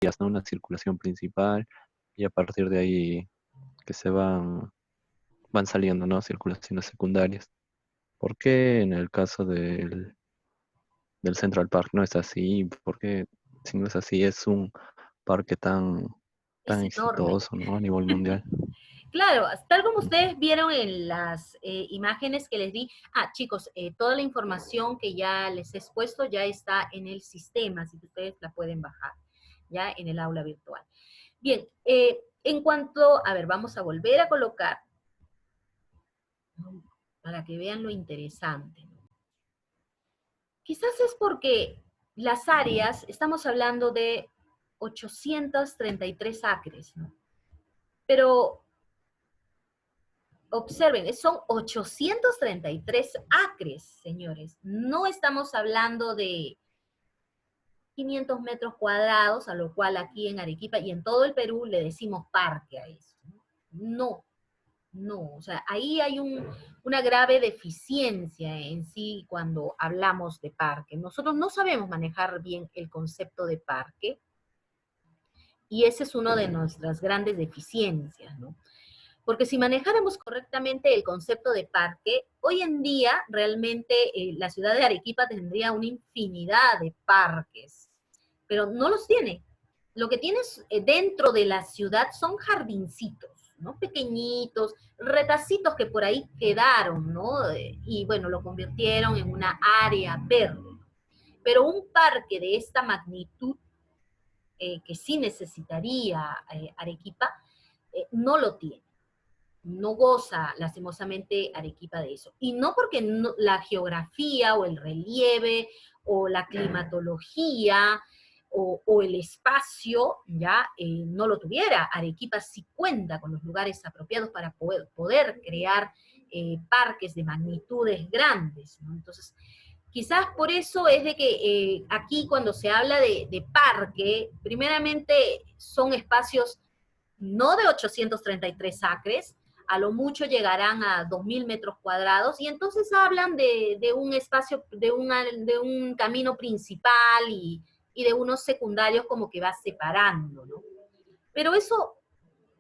vías, ¿no? Una circulación principal y a partir de ahí que van saliendo, ¿no? Circulaciones secundarias. ¿Por qué en el caso del Central Park no es así? ¿Por qué si no es así es un parque tan Es enorme. exitoso, ¿no? A nivel mundial. Claro, tal como ustedes vieron en las imágenes que les di. Ah, chicos, toda la información que ya les he expuesto ya está en el sistema, así que ustedes la pueden bajar ya en el aula virtual. Bien, en cuanto, a ver, vamos a volver a colocar para que vean lo interesante. Quizás es porque las áreas, estamos hablando de 833 acres, ¿no? Pero observen, son 833 acres, señores. No estamos hablando de 500 metros cuadrados, a lo cual aquí en Arequipa y en todo el Perú le decimos parque a eso. No, no, o sea, ahí hay una grave deficiencia en sí cuando hablamos de parque. Nosotros no sabemos manejar bien el concepto de parque y ese es una de nuestras grandes deficiencias, ¿no? Porque si manejáramos correctamente el concepto de parque, hoy en día realmente la ciudad de Arequipa tendría una infinidad de parques, pero no los tiene. Lo que tienes dentro de la ciudad son jardincitos, ¿no? Pequeñitos, retacitos que por ahí quedaron, ¿no? Y bueno, lo convirtieron en una área verde. Pero un parque de esta magnitud, que sí necesitaría Arequipa, no lo tiene. No goza lastimosamente Arequipa de eso. Y no porque no, la geografía o el relieve o la climatología o el espacio ya no lo tuviera. Arequipa sí cuenta con los lugares apropiados para poder crear parques de magnitudes grandes, ¿no? Entonces, quizás por eso es de que aquí cuando se habla de parque, primeramente son espacios no de 833 acres, a lo mucho llegarán a 2.000 metros cuadrados, y entonces hablan de un espacio, de un camino principal y de unos secundarios como que va separando, ¿no? Pero eso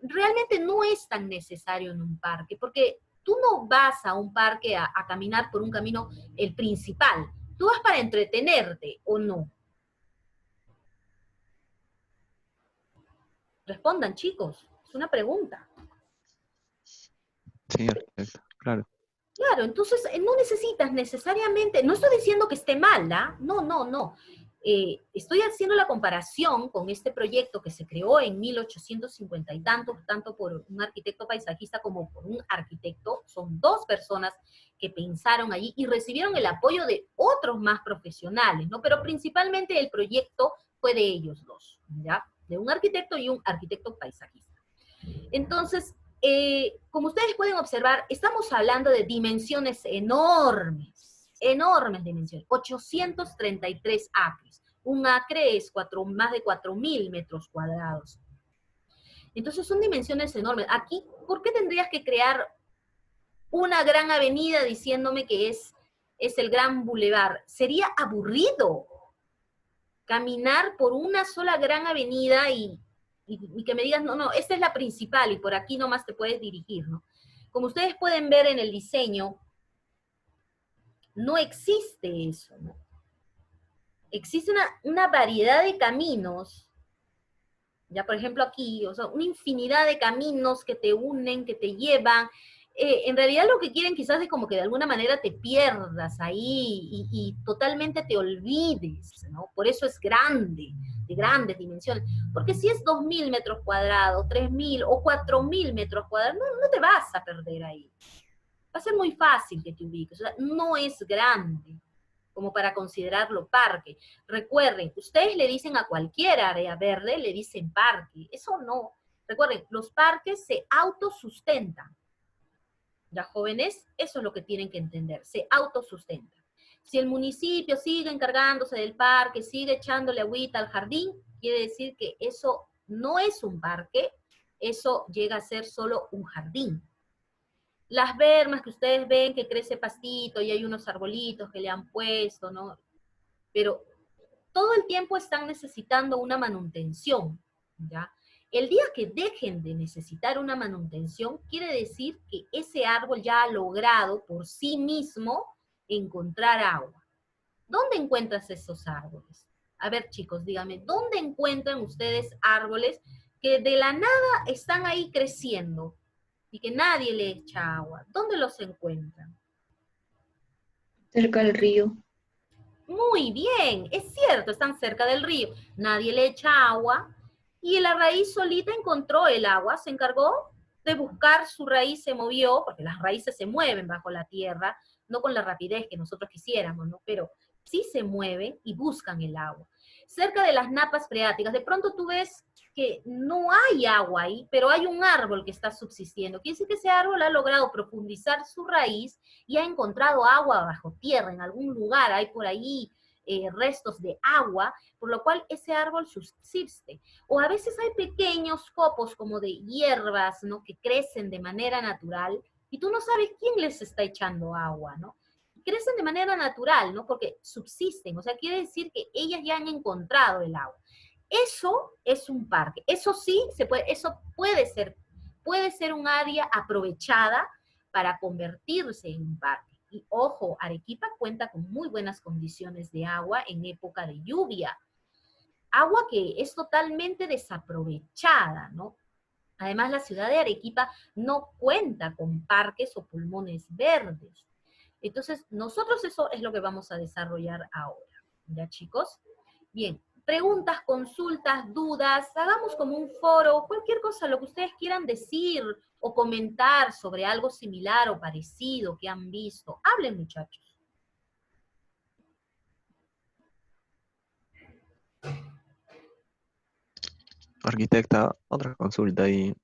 realmente no es tan necesario en un parque, porque tú no vas a un parque a caminar por un camino el principal, tú vas para entretenerte o no. Respondan, chicos, es una pregunta. Sí, arquitecto, claro. Claro, entonces no necesitas necesariamente, no estoy diciendo que esté mal, ¿ah? No, no, no. Estoy haciendo la comparación con este proyecto que se creó en 1850 y tanto por un arquitecto paisajista como por un arquitecto. Son dos personas que pensaron allí y recibieron el apoyo de otros más profesionales, ¿no? Pero principalmente el proyecto fue de ellos dos, ¿ya? De un arquitecto y un arquitecto paisajista. Entonces, como ustedes pueden observar, estamos hablando de dimensiones enormes, enormes dimensiones, 833 acres. Un acre es más de 4.000 metros cuadrados. Entonces son dimensiones enormes. Aquí, ¿por qué tendrías que crear una gran avenida diciéndome que es el gran bulevar? Sería aburrido caminar por una sola gran avenida y que me digas, no, no, esta es la principal y por aquí nomás te puedes dirigir, ¿no? Como ustedes pueden ver en el diseño, no existe eso, ¿no? Existe una variedad de caminos, ya por ejemplo aquí, o sea, una infinidad de caminos que te unen, que te llevan. En realidad lo que quieren quizás es como que de alguna manera te pierdas ahí y totalmente te olvides, ¿no? Por eso es grande, de grandes dimensiones. Porque si es 2.000 metros cuadrados, 3.000 o 4.000 metros cuadrados, no, no te vas a perder ahí. Va a ser muy fácil que te ubiques, o sea, no es grande como para considerarlo parque. Recuerden, ustedes le dicen a cualquier área verde, le dicen parque. Eso no. Recuerden, los parques se autosustentan. Ya jóvenes, eso es lo que tienen que entender, se autosustentan. Si el municipio sigue encargándose del parque, sigue echándole agüita al jardín, quiere decir que eso no es un parque, eso llega a ser solo un jardín. Las bermas que ustedes ven que crece pastito y hay unos arbolitos que le han puesto, ¿no? Pero todo el tiempo están necesitando una manutención, ¿ya? El día que dejen de necesitar una manutención, quiere decir que ese árbol ya ha logrado por sí mismo encontrar agua. ¿Dónde encuentras esos árboles? A ver, chicos, díganme, ¿dónde encuentran ustedes árboles que de la nada están ahí creciendo y que nadie le echa agua? ¿Dónde los encuentran? Cerca del río. Muy bien, es cierto, están cerca del río. Nadie le echa agua y la raíz solita encontró el agua, se encargó de buscar su raíz, se movió, porque las raíces se mueven bajo la tierra, no con la rapidez que nosotros quisiéramos, ¿no? Pero sí se mueven y buscan el agua. Cerca de las napas freáticas, de pronto tú ves que no hay agua ahí, pero hay un árbol que está subsistiendo. Quiere decir que ese árbol ha logrado profundizar su raíz y ha encontrado agua bajo tierra, en algún lugar hay por ahí restos de agua, por lo cual ese árbol subsiste. O a veces hay pequeños copos como de hierbas, ¿no? Que crecen de manera natural y tú no sabes quién les está echando agua, ¿no? Crecen de manera natural, ¿no? Porque subsisten, o sea, quiere decir que ellas ya han encontrado el agua. Eso es un parque. Eso sí, eso puede ser un área aprovechada para convertirse en un parque. Y ojo, Arequipa cuenta con muy buenas condiciones de agua en época de lluvia. Agua que es totalmente desaprovechada, ¿no? Además, la ciudad de Arequipa no cuenta con parques o pulmones verdes. Entonces, nosotros eso es lo que vamos a desarrollar ahora. ¿Ya, chicos? Bien, preguntas, consultas, dudas, hagamos como un foro, cualquier cosa, lo que ustedes quieran decir o comentar sobre algo similar o parecido que han visto. Hablen, muchachos. Arquitecta, otra consulta ahí.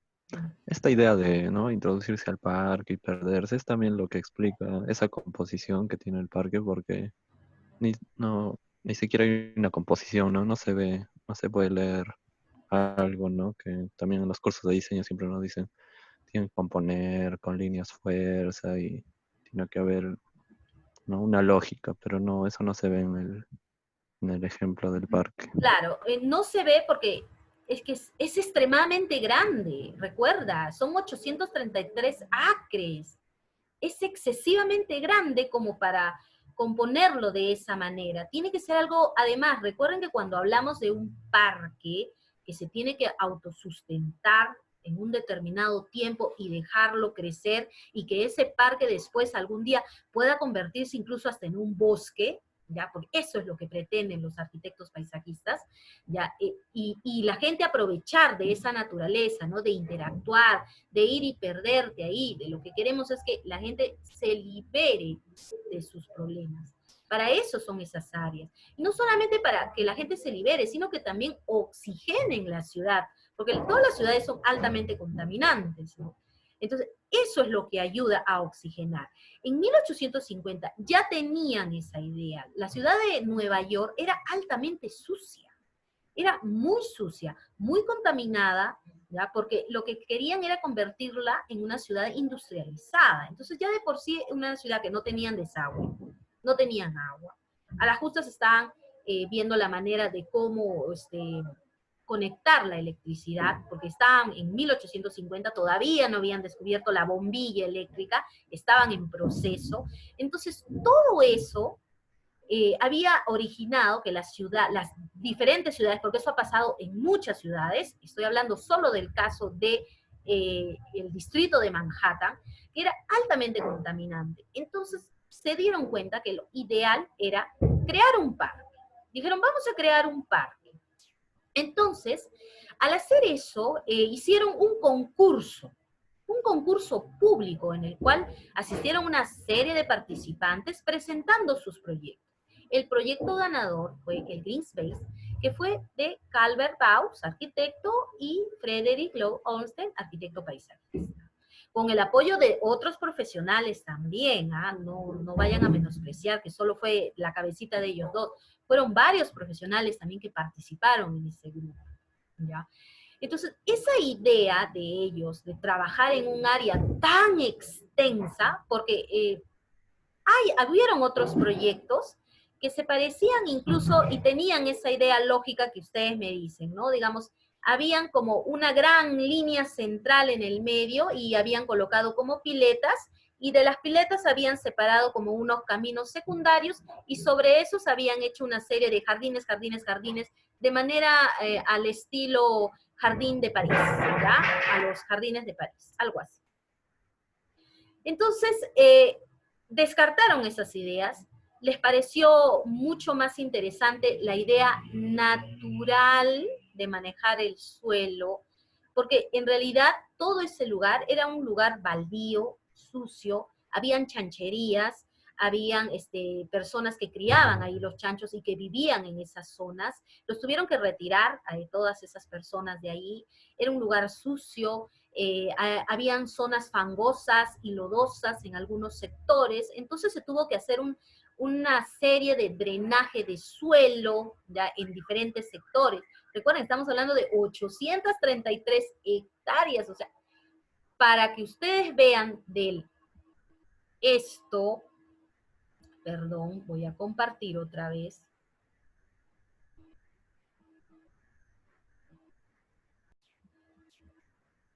Esta idea de, ¿no?, introducirse al parque y perderse es también lo que explica esa composición que tiene el parque, porque ni siquiera hay una composición, ¿no? No se ve, no se puede leer algo, ¿no? Que también en los cursos de diseño siempre nos dicen, tienen que componer con líneas fuerza y tiene que haber, ¿no?, una lógica, pero no, eso no se ve en el ejemplo del parque. Claro, no se ve porque es que es extremadamente grande, recuerda, son 833 acres. Es excesivamente grande como para componerlo de esa manera. Tiene que ser algo, además, recuerden que cuando hablamos de un parque que se tiene que autosustentar en un determinado tiempo y dejarlo crecer y que ese parque después algún día pueda convertirse incluso hasta en un bosque, ¿ya? Porque eso es lo que pretenden los arquitectos paisajistas, ¿ya? Y la gente aprovechar de esa naturaleza, ¿no? De interactuar, de ir y perderte ahí, de lo que queremos es que la gente se libere de sus problemas. Para eso son esas áreas. Y no solamente para que la gente se libere, sino que también oxigenen la ciudad, porque todas las ciudades son altamente contaminantes, ¿no? Entonces, eso es lo que ayuda a oxigenar. En 1850 ya tenían esa idea. La ciudad de Nueva York era altamente sucia, era muy sucia, muy contaminada, ¿ya? Porque lo que querían era convertirla en una ciudad industrializada. Entonces ya de por sí una ciudad que no tenían desagüe, no tenían agua. A las justas estaban viendo la manera de cómo conectar la electricidad, porque estaban en 1850, todavía no habían descubierto la bombilla eléctrica, estaban en proceso. Entonces, todo eso había originado que las diferentes ciudades, porque eso ha pasado en muchas ciudades, estoy hablando solo del caso de el distrito de Manhattan, que era altamente contaminante. Entonces, se dieron cuenta que lo ideal era crear un parque. Dijeron, vamos a crear un parque. Entonces, al hacer eso, hicieron un concurso público en el cual asistieron una serie de participantes presentando sus proyectos. El proyecto ganador fue el Green Space, que fue de Calvert Baus, arquitecto, y Frederick Law Olmsted, arquitecto paisajista. Con el apoyo de otros profesionales también, no vayan a menospreciar que solo fue la cabecita de ellos dos, fueron varios profesionales también que participaron en ese grupo, ¿ya? Entonces, esa idea de ellos de trabajar en un área tan extensa, porque hubieron otros proyectos que se parecían incluso y tenían esa idea lógica que ustedes me dicen, ¿no? Digamos, habían como una gran línea central en el medio y habían colocado como piletas, y de las piletas habían separado como unos caminos secundarios, y sobre esos habían hecho una serie de jardines, jardines, jardines, de manera al estilo Jardín de París, ¿ya? A los jardines de París, algo así. Entonces, descartaron esas ideas, les pareció mucho más interesante la idea natural de manejar el suelo, porque en realidad todo ese lugar era un lugar baldío, sucio, habían chancherías, habían personas que criaban ahí los chanchos y que vivían en esas zonas, los tuvieron que retirar a todas esas personas de ahí, era un lugar sucio, habían zonas fangosas y lodosas en algunos sectores, entonces se tuvo que hacer una serie de drenaje de suelo ya en diferentes sectores. Recuerden, estamos hablando de 833 hectáreas, o sea, para que ustedes vean esto, perdón, voy a compartir otra vez.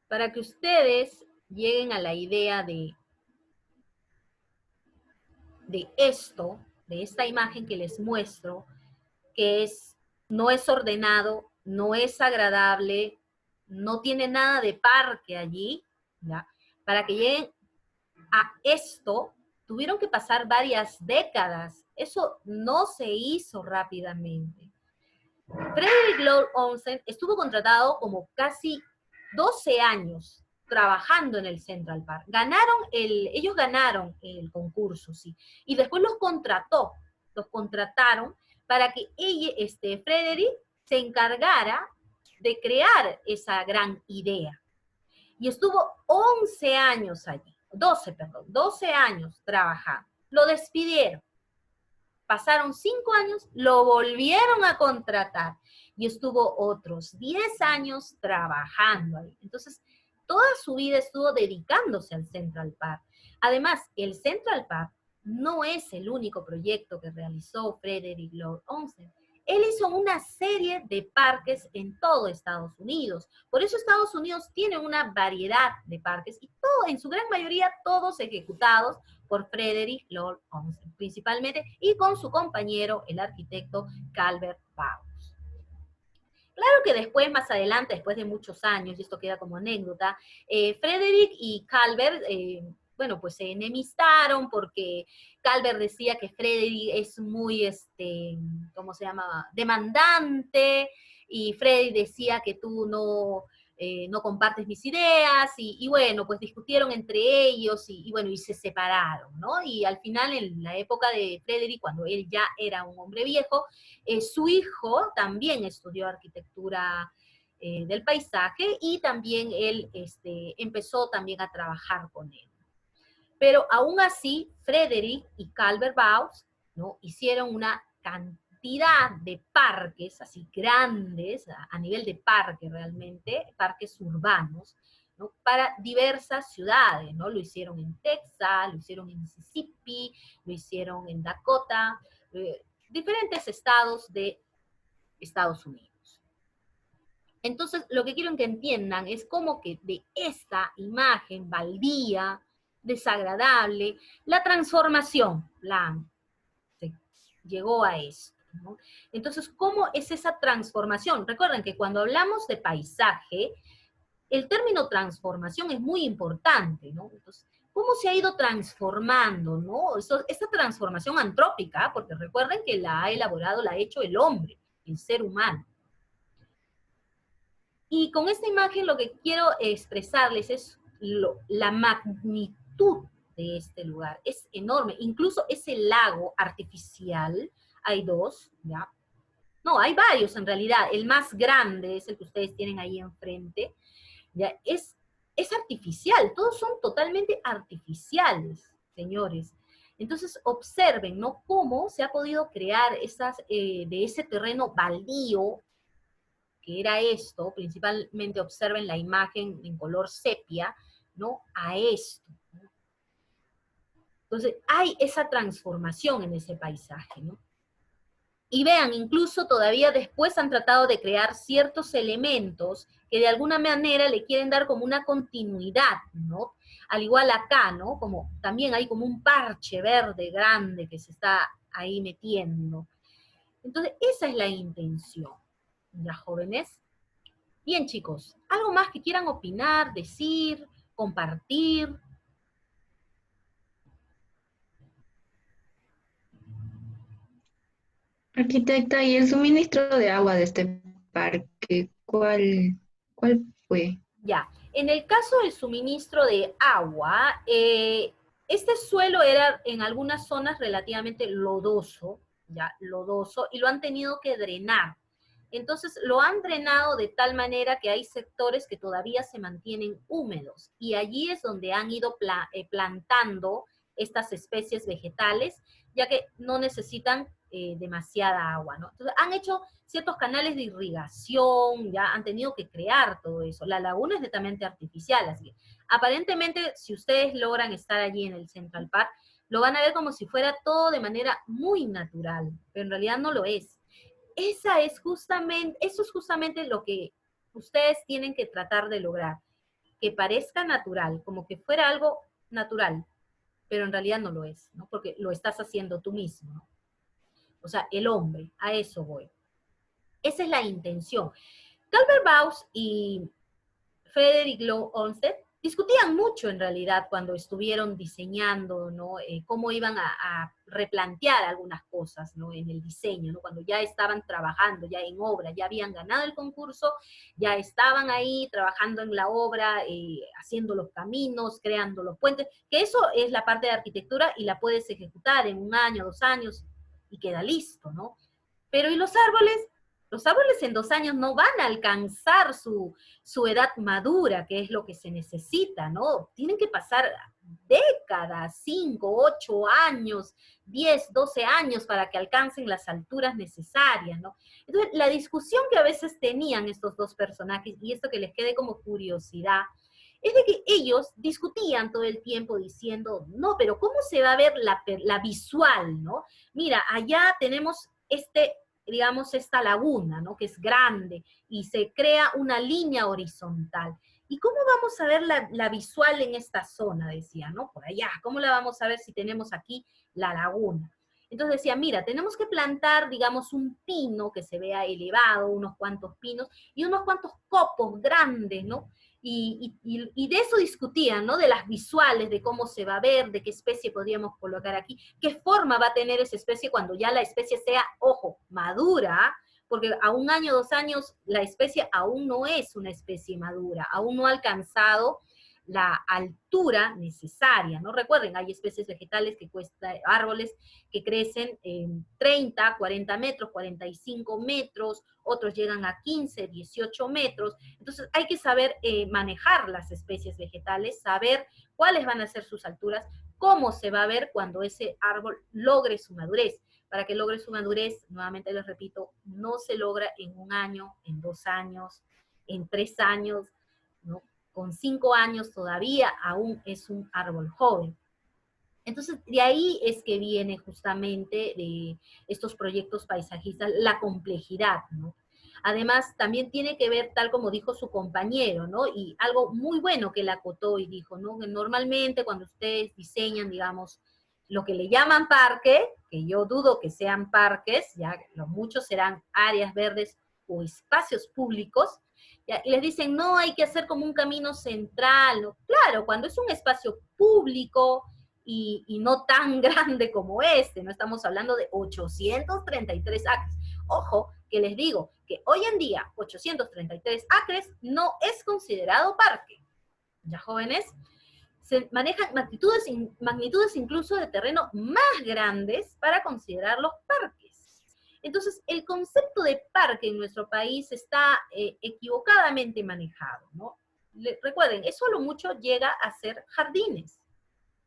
Para que ustedes lleguen a la idea esto, de esta imagen que les muestro, que no es ordenado, no es agradable, no tiene nada de parque allí, ¿ya? Para que lleguen a esto, tuvieron que pasar varias décadas. Eso no se hizo rápidamente. Frederick Law Olmsted estuvo contratado como casi 12 años trabajando en el Central Park. Ellos ganaron el concurso, sí, y después los contrataron para que Frederick se encargara de crear esa gran idea. Y estuvo 11 años allí, 12 años trabajando. Lo despidieron. Pasaron 5 años, lo volvieron a contratar y estuvo otros 10 años trabajando ahí. Entonces, toda su vida estuvo dedicándose al Central Park. Además, el Central Park no es el único proyecto que realizó Frederick Law Olmsted. Él hizo una serie de parques en todo Estados Unidos. Por eso Estados Unidos tiene una variedad de parques y en su gran mayoría todos ejecutados por Frederick Law Olmsted, principalmente, y con su compañero, el arquitecto Calvert Vaux. Claro que después, más adelante, después de muchos años, y esto queda como anécdota, Frederick y Calvert, bueno, pues se enemistaron porque Calvert decía que Frederick es muy, ¿cómo se llama?, demandante, y Frederick decía que tú no compartes mis ideas, y bueno, pues discutieron entre ellos, y bueno, y se separaron, ¿no? Y al final, en la época de Frederick, cuando él ya era un hombre viejo, su hijo también estudió arquitectura del paisaje, y también él empezó también a trabajar con él. Pero aún así, Frederick y Calvert Vaux, ¿no?, hicieron una cantidad de parques así grandes, a nivel de parque realmente, parques urbanos, ¿no?, para diversas ciudades, ¿no? Lo hicieron en Texas, lo hicieron en Mississippi, lo hicieron en Dakota, diferentes estados de Estados Unidos. Entonces, lo que quiero que entiendan es cómo que de esta imagen baldía, desagradable, la transformación, se llegó a esto, ¿no? Entonces, ¿cómo es esa transformación? Recuerden que cuando hablamos de paisaje, el término transformación es muy importante, ¿no? Entonces, ¿cómo se ha ido transformando, no? Esta transformación antrópica, porque recuerden que la ha elaborado, la ha hecho el hombre, el ser humano. Y con esta imagen lo que quiero expresarles es la magnitud de este lugar. Es enorme. Incluso ese lago artificial, hay dos, ¿ya? No, hay varios en realidad. El más grande es el que ustedes tienen ahí enfrente. ¿Ya? Es artificial. Todos son totalmente artificiales, señores. Entonces observen, ¿no?, cómo se ha podido crear de ese terreno baldío, que era esto, principalmente observen la imagen en color sepia, ¿no?, a esto, ¿no? Entonces, hay esa transformación en ese paisaje, ¿no? Y vean, incluso todavía después han tratado de crear ciertos elementos que de alguna manera le quieren dar como una continuidad, ¿no? Al igual acá, ¿no? Como también hay como un parche verde grande que se está ahí metiendo. Entonces, esa es la intención, ¿ya, jóvenes? Bien, chicos, ¿algo más que quieran opinar, decir, compartir? Arquitecta, ¿y el suministro de agua de este parque, cuál fue? Ya, en el caso del suministro de agua, este suelo era en algunas zonas relativamente lodoso, ya, lodoso, y lo han tenido que drenar. Entonces lo han drenado de tal manera que hay sectores que todavía se mantienen húmedos y allí es donde han ido plantando estas especies vegetales, ya que no necesitan demasiada agua, ¿no? Entonces han hecho ciertos canales de irrigación, ya han tenido que crear todo eso. La laguna es netamente artificial, así que aparentemente si ustedes logran estar allí en el Central Park, lo van a ver como si fuera todo de manera muy natural, pero en realidad no lo es. Eso es justamente lo que ustedes tienen que tratar de lograr, que parezca natural, como que fuera algo natural, pero en realidad no lo es, ¿no? Porque lo estás haciendo tú mismo, ¿no? O sea, el hombre, a eso voy. Esa es la intención. Calvert Baus y Frederick Law Olmsted discutían mucho en realidad cuando estuvieron diseñando, ¿no? Cómo iban a replantear algunas cosas, ¿no? En el diseño, ¿no? Cuando ya estaban trabajando, ya en obra, ya habían ganado el concurso, ya estaban ahí trabajando en la obra, haciendo los caminos, creando los puentes, que eso es la parte de arquitectura y la puedes ejecutar en 1 año, 2 años y queda listo, ¿no? Pero ¿y los árboles? Los árboles en 2 años no van a alcanzar su edad madura, que es lo que se necesita, ¿no? Tienen que pasar décadas, 5, 8 años, 10, 12 años para que alcancen las alturas necesarias, ¿no? Entonces, la discusión que a veces tenían estos dos personajes, y esto que les quede como curiosidad, es de que ellos discutían todo el tiempo diciendo, no, pero ¿cómo se va a ver la visual, ¿no? Mira, allá tenemos digamos, esta laguna, ¿no? Que es grande y se crea una línea horizontal. ¿Y cómo vamos a ver la visual en esta zona? Decía, ¿no? Por allá, ¿cómo la vamos a ver si tenemos aquí la laguna? Entonces decía, mira, tenemos que plantar, digamos, un pino que se vea elevado, unos cuantos pinos, y unos cuantos copos grandes, ¿no? Y de eso discutían, ¿no? De las visuales, de cómo se va a ver, de qué especie podríamos colocar aquí, qué forma va a tener esa especie cuando ya la especie sea, ojo, madura, porque a 1 año, 2 años, la especie aún no es una especie madura, aún no ha alcanzado la altura necesaria, ¿no? Recuerden, hay especies vegetales árboles que crecen en 30, 40 metros, 45 metros, otros llegan a 15, 18 metros, entonces hay que saber manejar las especies vegetales, saber cuáles van a ser sus alturas, cómo se va a ver cuando ese árbol logre su madurez. Para que logre su madurez, nuevamente les repito, no se logra en 1 año, en 2 años, en 3 años, ¿no? Con 5 años todavía aún es un árbol joven. Entonces, de ahí es que viene justamente de estos proyectos paisajistas la complejidad, ¿no? Además, también tiene que ver, tal como dijo su compañero, ¿no? Y algo muy bueno que él acotó y dijo, ¿no? Que normalmente cuando ustedes diseñan, digamos, lo que le llaman parque, que yo dudo que sean parques, ya los muchos serán áreas verdes o espacios públicos, ¿ya? Y les dicen, no, hay que hacer como un camino central, ¿no? Claro, cuando es un espacio público, y no tan grande como este, no estamos hablando de 833 acres. Ojo, que les digo que hoy en día 833 acres no es considerado parque. ¿Ya, jóvenes? Se manejan magnitudes incluso de terreno más grandes para considerarlos parques. Entonces, el concepto de parque en nuestro país está equivocadamente manejado, ¿no? Recuerden, eso a lo mucho llega a ser jardines.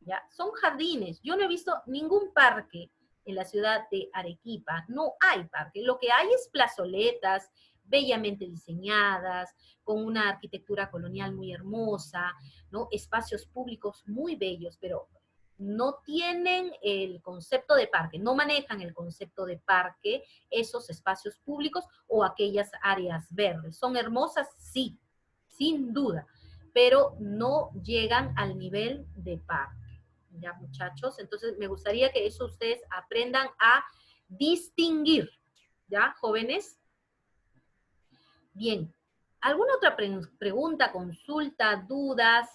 ¿Ya? Son jardines. Yo no he visto ningún parque en la ciudad de Arequipa. No hay parque. Lo que hay es plazoletas bellamente diseñadas, con una arquitectura colonial muy hermosa, ¿no? Espacios públicos muy bellos, pero no tienen el concepto de parque, no manejan el concepto de parque, esos espacios públicos o aquellas áreas verdes. ¿Son hermosas? Sí, sin duda, pero no llegan al nivel de parque. ¿Ya, muchachos? Entonces, me gustaría que eso ustedes aprendan a distinguir. ¿Ya, jóvenes? Bien. ¿Alguna otra pregunta, consulta, dudas,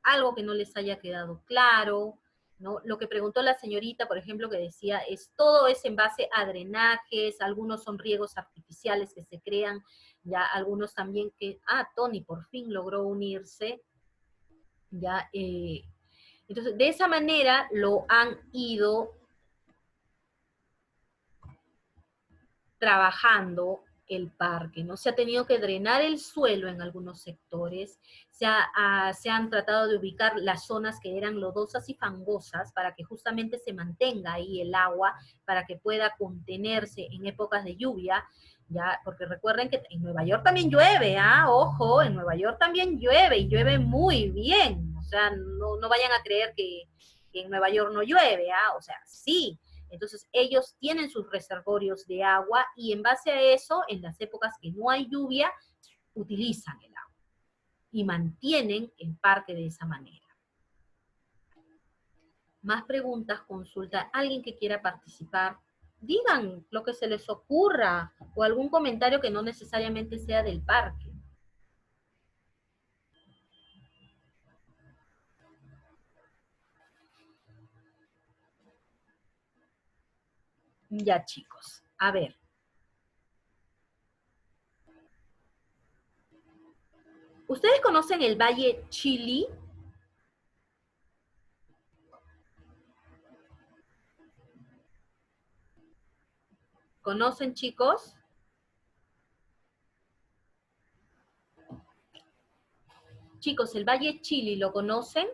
algo que no les haya quedado claro? ¿No? Lo que preguntó la señorita, por ejemplo, que decía, todo es en base a drenajes, algunos son riegos artificiales que se crean, ya algunos también que, Tony por fin logró unirse, ya, entonces de esa manera lo han ido trabajando el parque, ¿no? Se ha tenido que drenar el suelo en algunos sectores, se han tratado de ubicar las zonas que eran lodosas y fangosas para que justamente se mantenga ahí el agua, para que pueda contenerse en épocas de lluvia, ya, porque recuerden que en Nueva York también llueve, ojo, en Nueva York también llueve, y llueve muy bien, o sea, no vayan a creer que en Nueva York no llueve, o sea, sí. Entonces, ellos tienen sus reservorios de agua y en base a eso, en las épocas que no hay lluvia, utilizan el agua y mantienen el parque de esa manera. Más preguntas, consultas, alguien que quiera participar, digan lo que se les ocurra o algún comentario que no necesariamente sea del parque. Ya, chicos, a ver. ¿Ustedes conocen el Valle Chili? ¿Conocen, chicos? Chicos, el Valle Chili, ¿lo conocen?